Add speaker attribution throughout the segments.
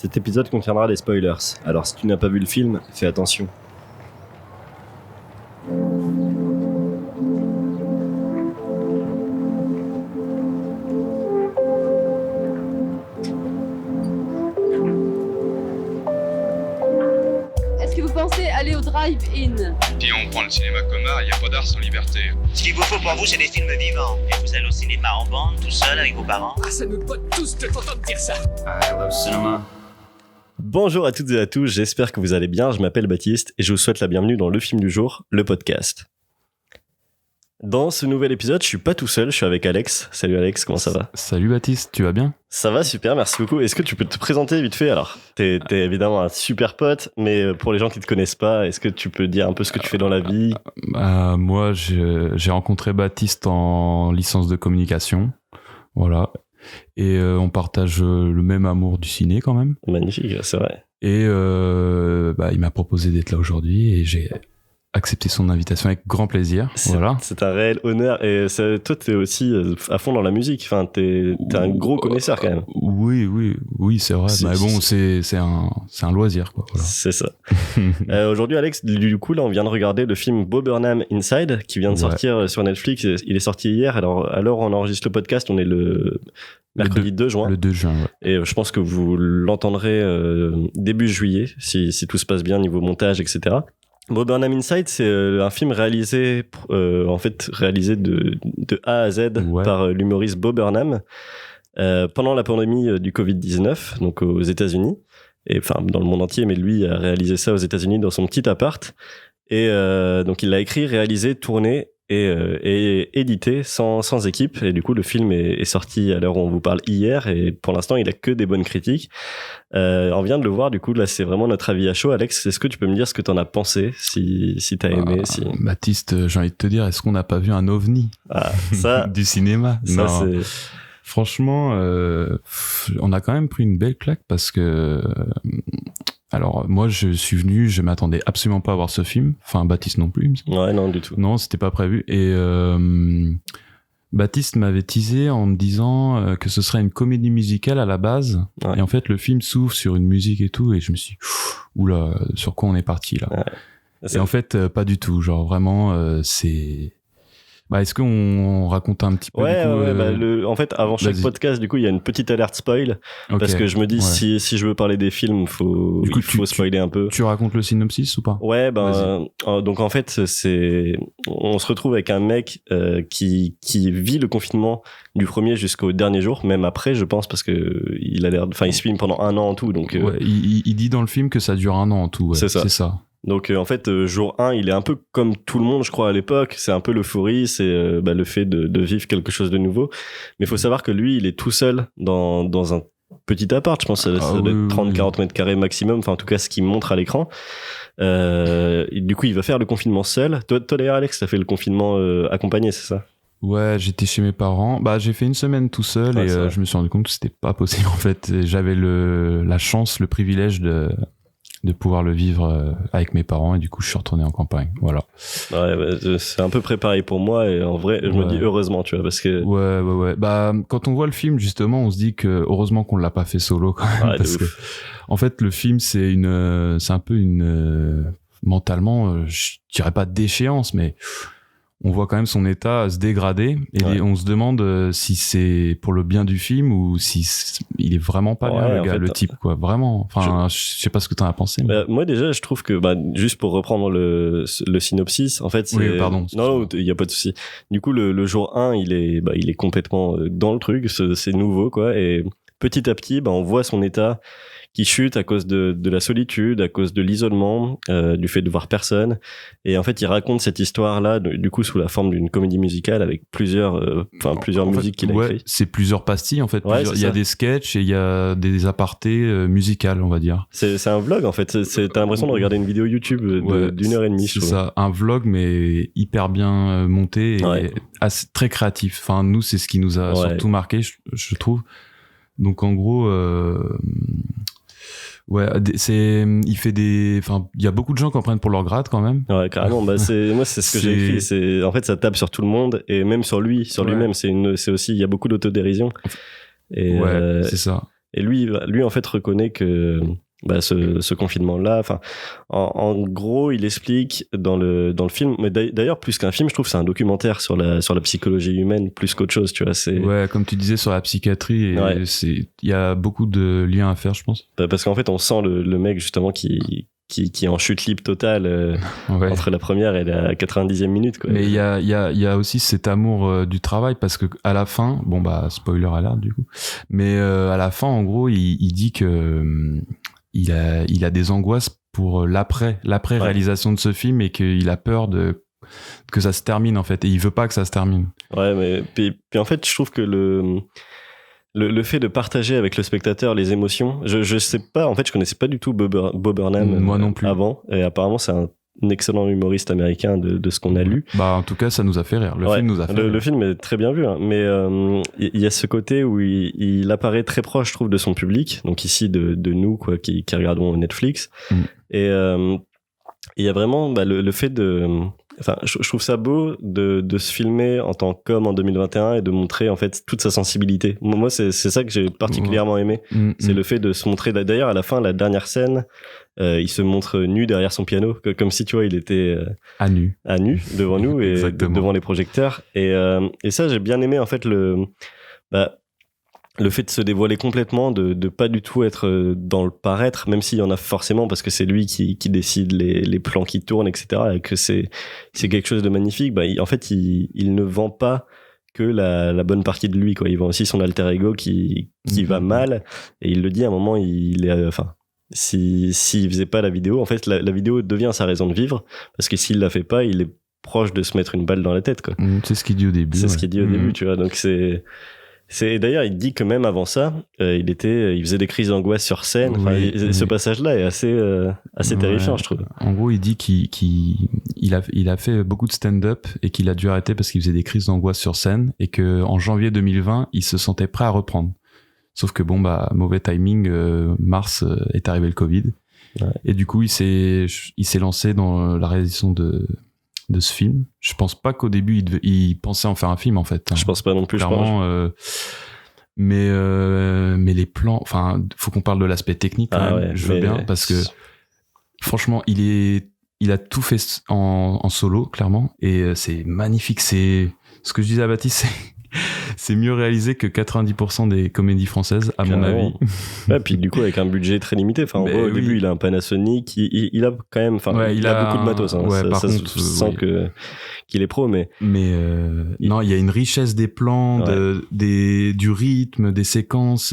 Speaker 1: Cet épisode contiendra des spoilers, alors si tu n'as pas vu le film, fais attention.
Speaker 2: Est-ce que vous pensez aller au drive-in?
Speaker 3: Si on prend le cinéma comme art, il n'y a pas d'art sans liberté.
Speaker 4: Ce qu'il vous faut pour vous, c'est des films vivants. Et vous allez au cinéma en bande, tout seul, avec vos parents.
Speaker 5: Ah, ça nous botte tous de t'entendre dire ça.
Speaker 3: I love cinema.
Speaker 1: Bonjour à toutes et à tous, j'espère que vous allez bien, je m'appelle Baptiste et je vous souhaite la bienvenue dans Le Film du Jour, le podcast. Dans ce nouvel épisode, je suis pas tout seul, je suis avec Alex. Salut Alex, comment ça va?
Speaker 6: Salut Baptiste, tu vas bien?
Speaker 1: Ça va super, merci beaucoup. Est-ce que tu peux te présenter vite fait? Alors, t'es évidemment un super pote, mais pour les gens qui te connaissent pas, est-ce que tu peux dire un peu ce que tu fais dans la vie?
Speaker 6: Moi, j'ai rencontré Baptiste en licence de communication, voilà. Et on partage le même amour du ciné quand même.
Speaker 1: Magnifique, c'est vrai.
Speaker 6: Et il m'a proposé d'être là aujourd'hui et j'ai accepté son invitation avec grand plaisir. Voilà.
Speaker 1: C'est un réel honneur. Et toi, t'es aussi à fond dans la musique. Enfin, t'es un gros connaisseur quand même.
Speaker 6: Oui, c'est vrai. Mais bon, c'est un loisir, quoi. Voilà.
Speaker 1: C'est ça. Aujourd'hui, Alex, du coup, là, on vient de regarder le film Bo Burnham Inside, qui vient de sortir sur Netflix. Il est sorti hier. Alors, à l'heure où on enregistre le podcast, on est le mercredi 2 juin.
Speaker 6: Le 2 juin, ouais.
Speaker 1: Et je pense que vous l'entendrez début juillet, si tout se passe bien niveau montage, etc. Bo Burnham Inside, c'est un film réalisé de A à Z par l'humoriste Bo Burnham pendant la pandémie du Covid-19, donc aux États-Unis, et enfin dans le monde entier, mais lui a réalisé ça aux États-Unis dans son petit appart. Et donc il l'a écrit, réalisé, tourné et édité sans équipe. Et du coup, le film est sorti à l'heure où on vous parle hier, et pour l'instant, il a que des bonnes critiques. On vient de le voir, du coup, là, c'est vraiment notre avis à chaud. Alex, est-ce que tu peux me dire ce que t'en as pensé, si t'as aimé, si...
Speaker 6: Baptiste, j'ai envie de te dire, est-ce qu'on n'a pas vu un ovni
Speaker 1: ça,
Speaker 6: du cinéma?
Speaker 1: Ça,
Speaker 6: non.
Speaker 1: c'est...
Speaker 6: Franchement, on a quand même pris une belle claque parce que... Alors, moi, je suis venu, je m'attendais absolument pas à voir ce film. Enfin, Baptiste non plus.
Speaker 1: Ouais, non, du tout.
Speaker 6: Non, c'était pas prévu. Et Baptiste m'avait teasé en me disant que ce serait une comédie musicale à la base. Ouais. Et en fait, le film s'ouvre sur une musique et tout. Et je me suis dit, oula, sur quoi on est parti là? Ouais. Et en fait, pas du tout. Genre, vraiment, c'est... est-ce qu'on raconte un petit peu
Speaker 1: en fait, avant chaque podcast, du coup, il y a une petite alerte spoil, parce que je me dis, si je veux parler des films, il faut spoiler un peu.
Speaker 6: Tu racontes le synopsis ou pas?
Speaker 1: Ouais, donc en fait, on se retrouve avec un mec qui vit le confinement du premier jusqu'au dernier jour, même après, je pense, parce que il se filme pendant 1 an en tout, donc.
Speaker 6: Il dit dans le film que ça dure 1 an en tout. Ouais.
Speaker 1: C'est ça. Donc en fait, jour 1, il est un peu comme tout le monde, je crois, à l'époque. C'est un peu l'euphorie, c'est le fait de vivre quelque chose de nouveau. Mais il faut savoir que lui, il est tout seul dans un petit appart. Je pense que ça doit être 30-40 mètres carrés maximum. Enfin, en tout cas, ce qu'il montre à l'écran. Du coup, il va faire le confinement seul. Toi d'ailleurs, Alex, t'as fait le confinement accompagné, c'est ça?
Speaker 6: Ouais, j'étais chez mes parents. J'ai fait 1 semaine tout seul et je me suis rendu compte que c'était pas possible, en fait. J'avais la chance, le privilège de pouvoir le vivre avec mes parents, et du coup je suis retourné en campagne, voilà.
Speaker 1: Ouais, c'est un peu préparé pour moi, et en vrai je me dis heureusement, tu vois, parce que
Speaker 6: ouais. Quand on voit le film, justement, on se dit que heureusement qu'on l'a pas fait solo quand même, parce que en fait le film c'est un peu une mentalement, je dirais pas déchéance, mais on voit quand même son état se dégrader, et on se demande si c'est pour le bien du film ou si il est vraiment pas bien, le type, quoi. Vraiment. Enfin, je sais pas ce que t'en as pensé. Mais...
Speaker 1: moi, déjà, je trouve que, juste pour reprendre le synopsis, en fait, c'est...
Speaker 6: Oui, pardon.
Speaker 1: Non, il y a pas de souci. Du coup, le jour 1, il est complètement dans le truc, c'est nouveau, quoi, et petit à petit, on voit son état qui chute à cause de la solitude, à cause de l'isolement, du fait de voir personne. Et en fait, il raconte cette histoire-là, du coup, sous la forme d'une comédie musicale avec plusieurs musiques qu'il a écrites.
Speaker 6: C'est plusieurs pastilles, en fait. Il y a des sketchs et il y a des apartés musicales, on va dire.
Speaker 1: C'est un vlog, en fait. T'as l'impression de regarder une vidéo YouTube d'1h30.
Speaker 6: C'est ça, un vlog, mais hyper bien monté et très créatif. Enfin, nous, c'est ce qui nous a surtout marqué, je trouve. Donc, en gros... il y a beaucoup de gens qui en prennent pour leur grade quand même.
Speaker 1: Ouais, carrément. Moi, c'est ce que j'ai écrit. En fait, ça tape sur tout le monde, et même sur lui, sur lui-même. C'est aussi, il y a beaucoup d'autodérision. Et
Speaker 6: c'est ça.
Speaker 1: Et lui en fait reconnaît que ce confinement-là, enfin, en gros, il explique dans le film, mais d'ailleurs, plus qu'un film, je trouve que c'est un documentaire sur la psychologie humaine, plus qu'autre chose, tu vois.
Speaker 6: Ouais, comme tu disais, sur la psychiatrie, il y a beaucoup de liens à faire, je pense.
Speaker 1: Parce qu'en fait, on sent le mec, justement, qui est en chute libre totale entre la première et la 90e minute, quoi.
Speaker 6: Mais il y a aussi cet amour du travail, parce que à la fin, spoiler alert du coup, mais à la fin, en gros, il dit que il a des angoisses pour l'après réalisation de ce film, et qu'il a peur que ça se termine, en fait, et il veut pas que ça se termine.
Speaker 1: Ouais, mais puis en fait, je trouve que le fait de partager avec le spectateur les émotions, je sais pas, en fait, je connaissais pas du tout Bob Burnham
Speaker 6: moi non plus
Speaker 1: avant, et apparemment c'est un excellent humoriste américain de ce qu'on a lu.
Speaker 6: En tout cas, ça nous a fait rire. Le film nous a fait rire.
Speaker 1: Le film est très bien vu, hein, mais il y a ce côté où il apparaît très proche, je trouve, de son public, donc ici de nous, quoi, qui regardons Netflix. Et il y a vraiment le fait de... Enfin, je trouve ça beau de se filmer en tant qu'homme en 2021 et de montrer en fait toute sa sensibilité. Moi, c'est ça que j'ai particulièrement aimé. C'est le fait de se montrer. D'ailleurs, à la fin, la dernière scène, il se montre nu derrière son piano, comme si, tu vois, il était
Speaker 6: à nu
Speaker 1: devant nous et devant les projecteurs. Et ça, j'ai bien aimé en fait le fait de se dévoiler complètement, de pas du tout être dans le paraître, même s'il y en a forcément, parce que c'est lui qui décide les plans qui tournent, etc., et que c'est quelque chose de magnifique. En fait, il ne vend pas que la bonne partie de lui, quoi. Il vend aussi son alter ego qui va mal, et il le dit à un moment, s'il faisait pas la vidéo, en fait, la vidéo devient sa raison de vivre, parce que s'il la fait pas, il est proche de se mettre une balle dans la tête, quoi.
Speaker 6: C'est ce qu'il dit au début.
Speaker 1: C'est ce qu'il dit au début, tu vois. Donc d'ailleurs, il dit que même avant ça, il faisait des crises d'angoisse sur scène. Ce passage-là est assez terrifiant, je trouve.
Speaker 6: En gros, il dit qu'il a fait beaucoup de stand-up et qu'il a dû arrêter parce qu'il faisait des crises d'angoisse sur scène, et que en janvier 2020, il se sentait prêt à reprendre. Sauf que mauvais timing, mars est arrivé le Covid. Ouais. Et du coup, il s'est lancé dans la réalisation de ce film. Je pense pas qu'au début il pensait en faire un film, en fait.
Speaker 1: Je pense pas non plus,
Speaker 6: clairement. Mais les plans, enfin, faut qu'on parle de l'aspect technique quand même. Ouais, je veux bien, parce que franchement, il a tout fait en solo, clairement, et c'est magnifique. C'est ce que je disais à Baptiste, c'est mieux réalisé que 90% des comédies françaises, à mon avis.
Speaker 1: Ouais, puis du coup, avec un budget très limité. Enfin, en gros, au début, il a un Panasonic, il a quand même, il a beaucoup de matos. Hein.
Speaker 6: Ouais, par contre,
Speaker 1: se sent qu'il est pro, mais
Speaker 6: non, il y a une richesse des plans, du rythme, des séquences.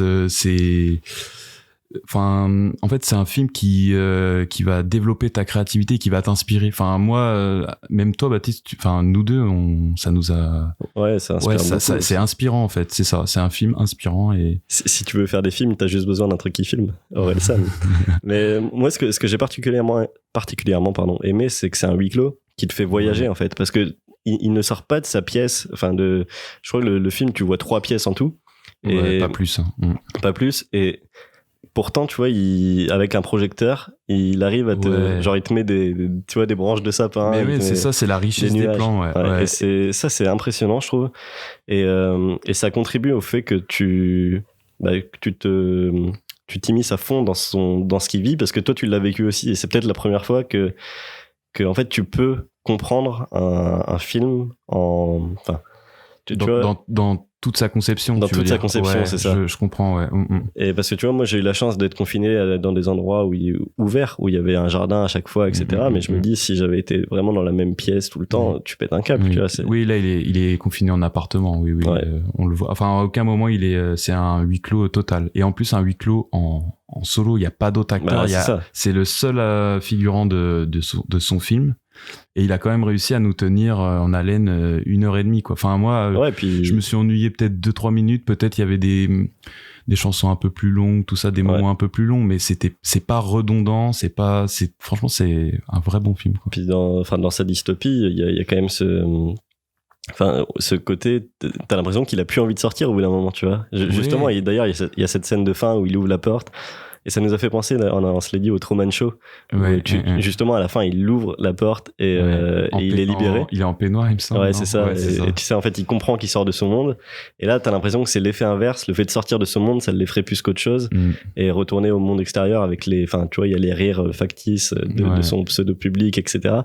Speaker 6: Enfin, en fait, c'est un film qui va développer ta créativité, qui va t'inspirer. Enfin, moi, même toi, Baptiste, nous deux, ça nous a.
Speaker 1: Ouais, ça inspire beaucoup.
Speaker 6: C'est inspirant, en fait. C'est ça. C'est un film inspirant, et.
Speaker 1: Si tu veux faire des films, t'as juste besoin d'un truc qui filme. Orelsan. Mais moi, ce que j'ai particulièrement aimé, c'est que c'est un huis clos qui te fait voyager, en fait, parce que il ne sort pas de sa pièce. Enfin, je crois que le film, tu vois 3 pièces en tout.
Speaker 6: Et pas plus.
Speaker 1: Pas plus. Et pourtant, tu vois, avec un projecteur, il arrive à genre, il te met des branches de sapin.
Speaker 6: Mais oui, c'est ça, c'est la richesse des plans, ouais.
Speaker 1: Et c'est impressionnant, je trouve. Et ça contribue au fait que tu t'immisces à fond dans ce qu'il vit, parce que toi, tu l'as vécu aussi, et c'est peut-être la première fois que en fait, tu peux comprendre un film
Speaker 6: dans toute sa conception.
Speaker 1: Dans toute sa conception, c'est ça.
Speaker 6: Je comprends, ouais.
Speaker 1: Et parce que tu vois, moi, j'ai eu la chance d'être confiné dans des endroits ouverts, où il y avait un jardin à chaque fois, etc. Mais je me dis, si j'avais été vraiment dans la même pièce tout le temps, tu pètes un câble, tu vois.
Speaker 6: Oui, là, il est confiné en appartement, oui.
Speaker 1: Ouais.
Speaker 6: On le voit. Enfin, à aucun moment, c'est un huis clos total. Et en plus, un huis clos en solo, il n'y a pas d'autre acteur. C'est le seul figurant de son film. Et il a quand même réussi à nous tenir en haleine 1h30, quoi. Enfin, moi, je me suis ennuyé peut-être 2-3 minutes. Peut-être il y avait des chansons un peu plus longues, tout ça, des moments un peu plus longs, mais c'est pas redondant, franchement, c'est un vrai bon film, quoi.
Speaker 1: Puis dans sa dystopie, il y a quand même ce côté, t'as l'impression qu'il a plus envie de sortir au bout d'un moment, tu vois. Justement, d'ailleurs, il y a cette scène de fin où il ouvre la porte. Et ça nous a fait penser, on se l'a dit, au Truman Show. Justement, à la fin, il ouvre la porte et il est libéré.
Speaker 6: Il est en peignoir, il me semble.
Speaker 1: Ouais, c'est ça. Et tu sais, en fait, il comprend qu'il sort de ce monde. Et là, t'as l'impression que c'est l'effet inverse. Le fait de sortir de ce monde, ça l'effraie plus qu'autre chose. Et retourner au monde extérieur avec tu vois, il y a les rires factices de son pseudo-public, etc.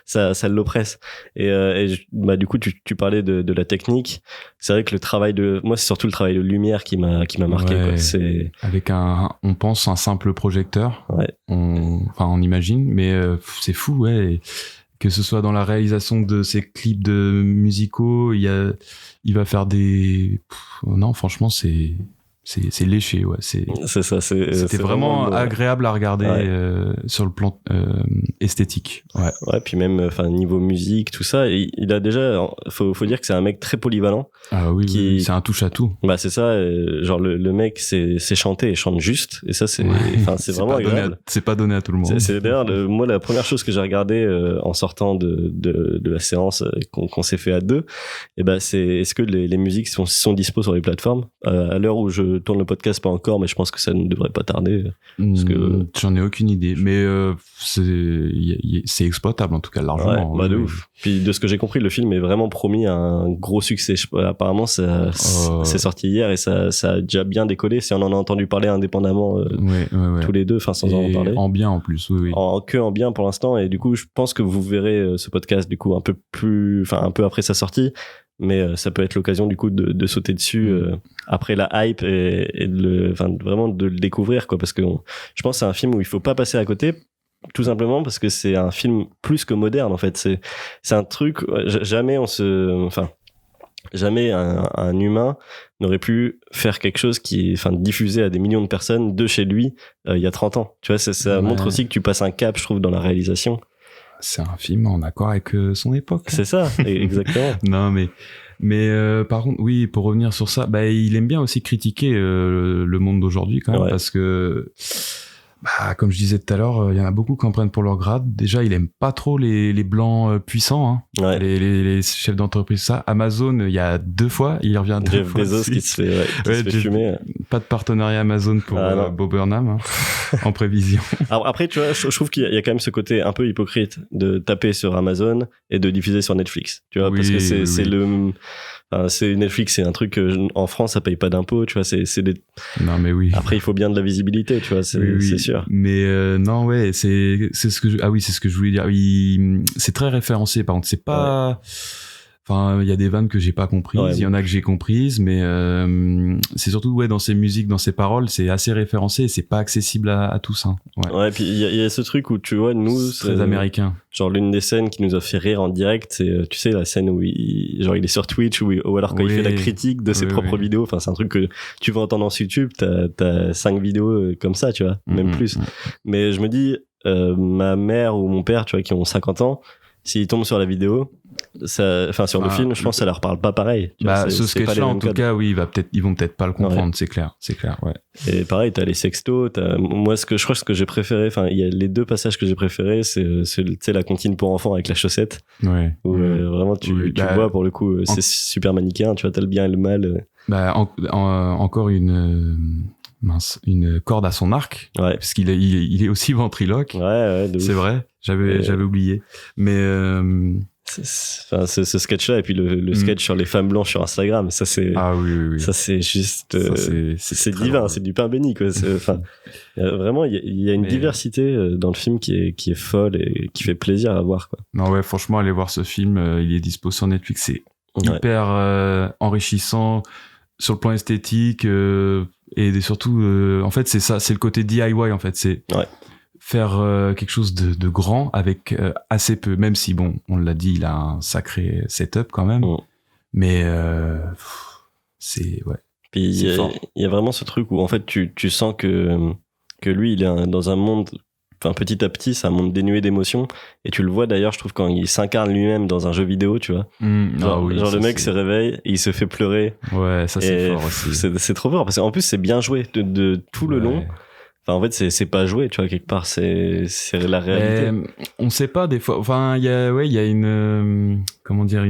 Speaker 1: Ça l'oppresse. Et du coup, tu parlais de la technique. C'est vrai que moi, c'est surtout le travail de lumière qui m'a marqué, quoi. C'est
Speaker 6: avec on pense un simple projecteur. On imagine, mais c'est fou, ouais. Et que ce soit dans la réalisation de ses clips de musicaux, il va faire non, franchement, c'est léché, ouais. C'était vraiment agréable à regarder sur le plan esthétique.
Speaker 1: Ouais, puis même niveau musique, tout ça, il a déjà, faut dire que c'est un mec très polyvalent.
Speaker 6: Ah oui, c'est un touche à tout.
Speaker 1: Bah c'est ça, genre le mec c'est chanter et chante juste, et ça c'est vraiment agréable.
Speaker 6: C'est pas donné à tout le monde.
Speaker 1: C'est d'ailleurs moi la première chose que j'ai regardé en sortant de la séance qu'on s'est fait à deux, et c'est est-ce que les musiques sont dispo sur les plateformes à l'heure où je tourne le podcast, pas encore, mais je pense que ça ne devrait pas tarder. Parce que
Speaker 6: j'en ai aucune idée, mais c'est exploitable en tout cas largement.
Speaker 1: De ouf. Puis de ce que j'ai compris, le film est vraiment promis à un gros succès. Apparemment, c'est sorti hier et ça a déjà bien décollé. Si on en a entendu parler indépendamment tous les deux, sans en parler.
Speaker 6: En bien en plus, oui.
Speaker 1: En bien pour l'instant, et du coup, je pense que vous verrez ce podcast du coup un peu après sa sortie. Mais ça peut être l'occasion du coup de sauter dessus après la hype et vraiment de le découvrir, quoi, parce que je pense que c'est un film où il faut pas passer à côté, tout simplement parce que c'est un film plus que moderne, en fait. C'est un truc, jamais un humain n'aurait pu faire quelque chose qui diffusé à des millions de personnes de chez lui il y a 30 ans. Tu vois, ça montre aussi que tu passes un cap, je trouve, dans la réalisation.
Speaker 6: C'est un film en accord avec son époque.
Speaker 1: C'est ça, exactement.
Speaker 6: Non, mais par contre, oui, pour revenir sur ça, il aime bien aussi critiquer le monde d'aujourd'hui quand même, parce que, comme je disais tout à l'heure, il y en a beaucoup qui en prennent pour leur grade. Déjà, il aime pas trop les blancs puissants, hein. Les chefs d'entreprise, ça. Amazon, il y a 2 fois, il revient 2
Speaker 1: Jeff
Speaker 6: fois.
Speaker 1: Bezos qui se fait fumer.
Speaker 6: Pas de partenariat Amazon pour Bo Burnham, hein, en prévision. Alors,
Speaker 1: après, tu vois, je trouve qu'il y a quand même ce côté un peu hypocrite de taper sur Amazon et de diffuser sur Netflix. Tu vois, parce que c'est Netflix, c'est un truc en France, ça paye pas d'impôts, tu vois,
Speaker 6: Non, mais oui.
Speaker 1: Après, il faut bien de la visibilité, tu vois, c'est sûr.
Speaker 6: Mais non, ouais, c'est ce que c'est ce que je voulais dire. C'est très référencé, par contre, c'est pas. Enfin, il y a des vannes que j'ai pas comprises, il y en a que j'ai comprises, mais c'est surtout dans ses musiques, dans ses paroles, c'est assez référencé et c'est pas accessible à tous, hein.
Speaker 1: Ouais, puis il y a ce truc où tu vois, nous,
Speaker 6: c'est très américain.
Speaker 1: Genre l'une des scènes qui nous a fait rire en direct, c'est tu sais la scène où il est sur Twitch ou alors quand il fait la critique de ses propres vidéos. Enfin, c'est un truc que tu vas entendre sur YouTube. T'as 5 vidéos comme ça, tu vois, même plus. Mais je me dis, ma mère ou mon père, tu vois, qui ont 50 ans, s'ils tombent sur la vidéo, sur le film, je pense que ça leur parle pas pareil.
Speaker 6: Ce sketch-là, en tout cas, oui, ils vont peut-être pas le comprendre, c'est clair, ouais.
Speaker 1: Et pareil, t'as les sextos, moi, ce que j'ai préféré, il y a les 2 passages que j'ai préférés, c'est tu sais, la comptine pour enfants avec la chaussette.
Speaker 6: Ouais.
Speaker 1: Où vraiment, tu vois, pour le coup, c'est super manichéen, tu vois, t'as le bien et le mal.
Speaker 6: Encore une corde à son arc, parce qu'il est aussi ventriloque. C'est vrai, j'avais oublié, mais
Speaker 1: ce sketch-là, et puis le sketch sur les femmes blanches sur Instagram, ça c'est ça c'est juste c'est divin, drôle. C'est du pain béni, quoi. Vraiment il y a une diversité dans le film qui est folle et qui fait plaisir à voir, quoi.
Speaker 6: Non, ouais, franchement, allez voir ce film, il est dispo sur Netflix, c'est hyper enrichissant sur le plan esthétique, et surtout en fait c'est ça, c'est le côté DIY, en fait, c'est faire quelque chose de grand avec assez peu, même si bon, on l'a dit, il a un sacré setup quand même, mais c'est
Speaker 1: puis il y a vraiment ce truc où en fait tu sens que lui il est dans un monde, petit à petit, c'est un monde dénué d'émotions, et tu le vois d'ailleurs, je trouve, quand il s'incarne lui-même dans un jeu vidéo, tu vois. Genre le mec se réveille et il se fait pleurer.
Speaker 6: Ouais, ça c'est fort aussi.
Speaker 1: C'est trop fort, parce qu'en plus c'est bien joué de tout le long. En fait, c'est pas joué, tu vois, quelque part, c'est la réalité.
Speaker 6: Mais on sait pas, des fois, il y a une, comment dire,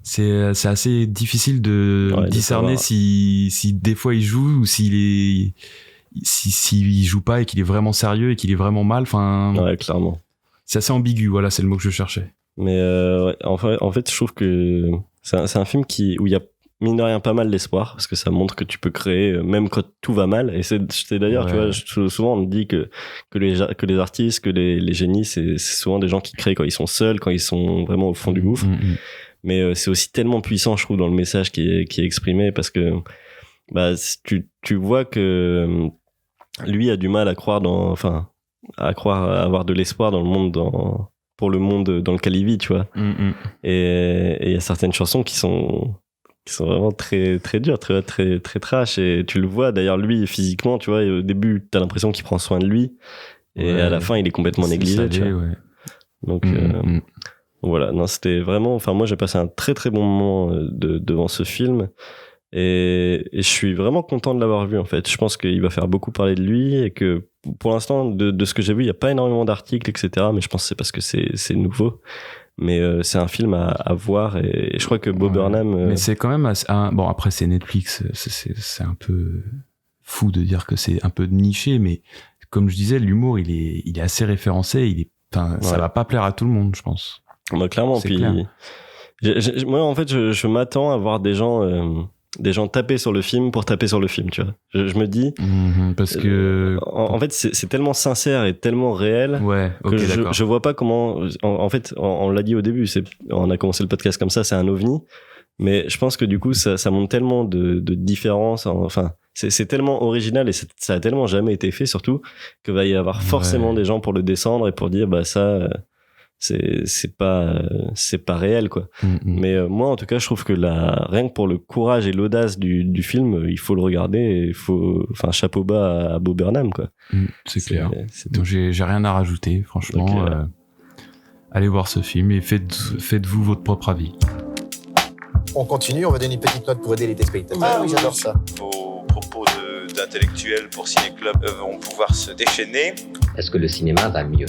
Speaker 6: c'est assez difficile de discerner si des fois il joue ou s'il s'il joue pas et qu'il est vraiment sérieux et qu'il est vraiment mal, enfin.
Speaker 1: Ouais, clairement.
Speaker 6: C'est assez ambigu, voilà, c'est le mot que je cherchais.
Speaker 1: Mais ouais, en fait, je trouve que c'est un film où il y a mine de rien pas mal d'espoir, parce que ça montre que tu peux créer même quand tout va mal. Et c'est d'ailleurs, tu vois, souvent on dit que les artistes, que les génies, c'est souvent des gens qui créent quand ils sont seuls, quand ils sont vraiment au fond du gouffre. Mais c'est aussi tellement puissant, je trouve, dans le message qui est exprimé, parce que bah tu vois que lui a du mal à croire à avoir de l'espoir dans le monde, pour le monde dans lequel il vit, tu vois. Et il y a certaines chansons qui sont vraiment très très dures, très très très trash, et tu le vois d'ailleurs lui physiquement, tu vois, au début t'as l'impression qu'il prend soin de lui, et à la fin il est complètement négligé, tu vois. Donc voilà, non, c'était vraiment, enfin moi j'ai passé un très très bon moment devant ce film, et je suis vraiment content de l'avoir vu en fait. Je pense qu'il va faire beaucoup parler de lui, et que pour l'instant de ce que j'ai vu il y a pas énormément d'articles, etc., mais je pense que c'est parce que c'est nouveau. Mais c'est un film à voir, et je crois que Bo Burnham
Speaker 6: mais c'est quand même bon, après c'est Netflix, c'est un peu fou de dire que c'est un peu niché, mais comme je disais, l'humour il est assez référencé, ça va pas plaire à tout le monde, je pense.
Speaker 1: Bah clairement, puis moi en fait je m'attends à voir des gens taper sur le film pour taper sur le film, tu vois. Je me dis
Speaker 6: parce que
Speaker 1: en fait c'est tellement sincère et tellement réel que je vois pas comment en fait on l'a dit au début, on a commencé le podcast comme ça, c'est un ovni, mais je pense que du coup ça montre tellement de différences, enfin c'est tellement original, et ça a tellement jamais été fait, surtout que va y avoir forcément des gens pour le descendre et pour dire bah ça c'est pas réel, quoi. Mais moi en tout cas je trouve que rien que pour le courage et l'audace du film, il faut le regarder, et chapeau bas à Bo Burnham, quoi.
Speaker 6: C'est clair. Donc j'ai rien à rajouter, franchement. Donc, allez voir ce film et faites-vous votre propre avis.
Speaker 7: On continue, on va donner une petite note pour aider les téléspectateurs. Ah oui, j'adore ça.
Speaker 8: Vos propos d'intellectuels pour Ciné Club vont pouvoir se déchaîner.
Speaker 9: Est-ce que le cinéma va mieux ?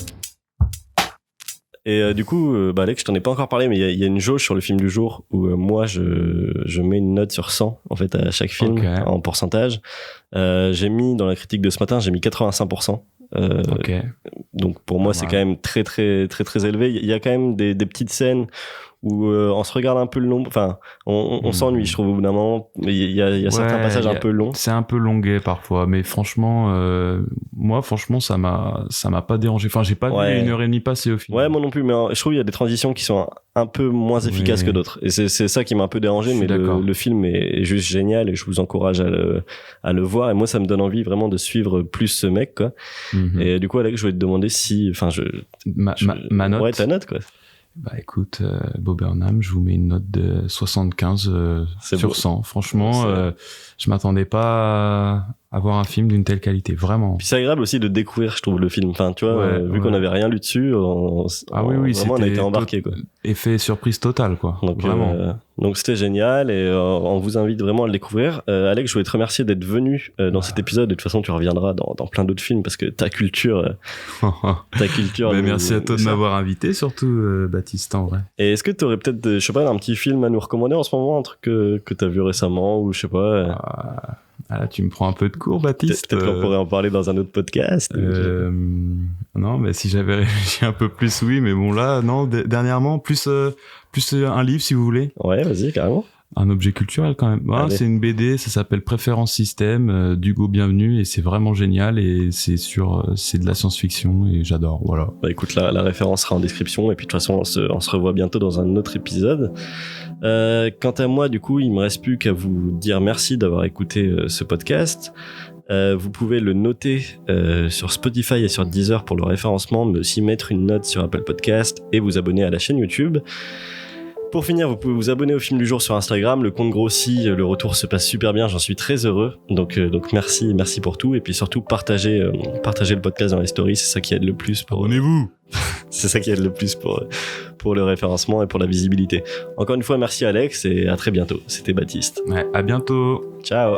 Speaker 1: Et du coup, Alex, je t'en ai pas encore parlé, mais il y a une jauge sur le film du jour où moi je mets une note sur 100 en fait à chaque film, en pourcentage. J'ai mis dans la critique de ce matin, j'ai mis 85%. Donc pour moi c'est quand même très très très très élevé. Il y a quand même des petites scènes où on se regarde un peu le nombre, enfin on s'ennuie, je trouve, au bout d'un moment. Il y a certains passages un peu longs,
Speaker 6: c'est un peu longuet parfois, mais franchement moi ça m'a pas dérangé, enfin j'ai pas vu 1h30 passer au final.
Speaker 1: Moi non plus, mais je trouve il y a des transitions qui sont un peu moins efficaces que d'autres, et c'est ça qui m'a un peu dérangé, mais le film est juste génial, et je vous encourage à le voir, et moi ça me donne envie vraiment de suivre plus ce mec, quoi. Et du coup Alex, je voulais te demander si
Speaker 6: ma note.
Speaker 1: Ouais, ta note, quoi.
Speaker 6: Bah écoute, Bo Burnham, je vous mets une note de 75 sur 100. Franchement, je m'attendais pas à voir un film d'une telle qualité, vraiment.
Speaker 1: Puis c'est agréable aussi de découvrir, je trouve, le film. Enfin, tu vois, vu qu'on n'avait rien lu dessus, vraiment, on a été embarqué, quoi.
Speaker 6: Effet surprise total, quoi.
Speaker 1: Donc,
Speaker 6: vraiment.
Speaker 1: Donc c'était génial, et on vous invite vraiment à le découvrir. Alex, je voulais te remercier d'être venu dans cet épisode, et de toute façon tu reviendras dans plein d'autres films, parce que ta culture
Speaker 6: merci à toi de m'avoir invité, surtout Baptiste, en vrai.
Speaker 1: Et est-ce que tu aurais peut-être, je sais pas, un petit film à nous recommander en ce moment, un truc que t'as vu récemment, ou je sais pas.
Speaker 6: Là, tu me prends un peu de cours, Baptiste.
Speaker 1: Peut-être qu'on pourrait en parler dans un autre podcast.
Speaker 6: Non, mais si j'avais réfléchi un peu plus, oui, mais bon, là, non, dernièrement, plus un livre, si vous voulez.
Speaker 1: Ouais, vas-y, carrément.
Speaker 6: Un objet culturel, quand même. C'est une BD, ça s'appelle Préférence Système, d'Hugo Bienvenu, et c'est vraiment génial, et c'est de la science-fiction, et j'adore, voilà. Bah
Speaker 1: écoute, la référence sera en description, et puis de toute façon, on se revoit bientôt dans un autre épisode. Quant à moi, du coup, il me reste plus qu'à vous dire merci d'avoir écouté ce podcast. Vous pouvez le noter sur Spotify et sur Deezer pour le référencement, mais aussi mettre une note sur Apple Podcast et vous abonner à la chaîne YouTube. Pour finir, vous pouvez vous abonner au film du jour sur Instagram, le compte grossit, le retour se passe super bien, j'en suis très heureux, donc merci pour tout, et puis surtout partagez le podcast dans les stories, c'est ça qui aide le plus pour...
Speaker 6: Abonnez-vous.
Speaker 1: C'est ça qui aide le plus pour le référencement et pour la visibilité. Encore une fois, merci Alex, et à très bientôt. C'était Baptiste.
Speaker 6: Ouais, à bientôt.
Speaker 1: Ciao.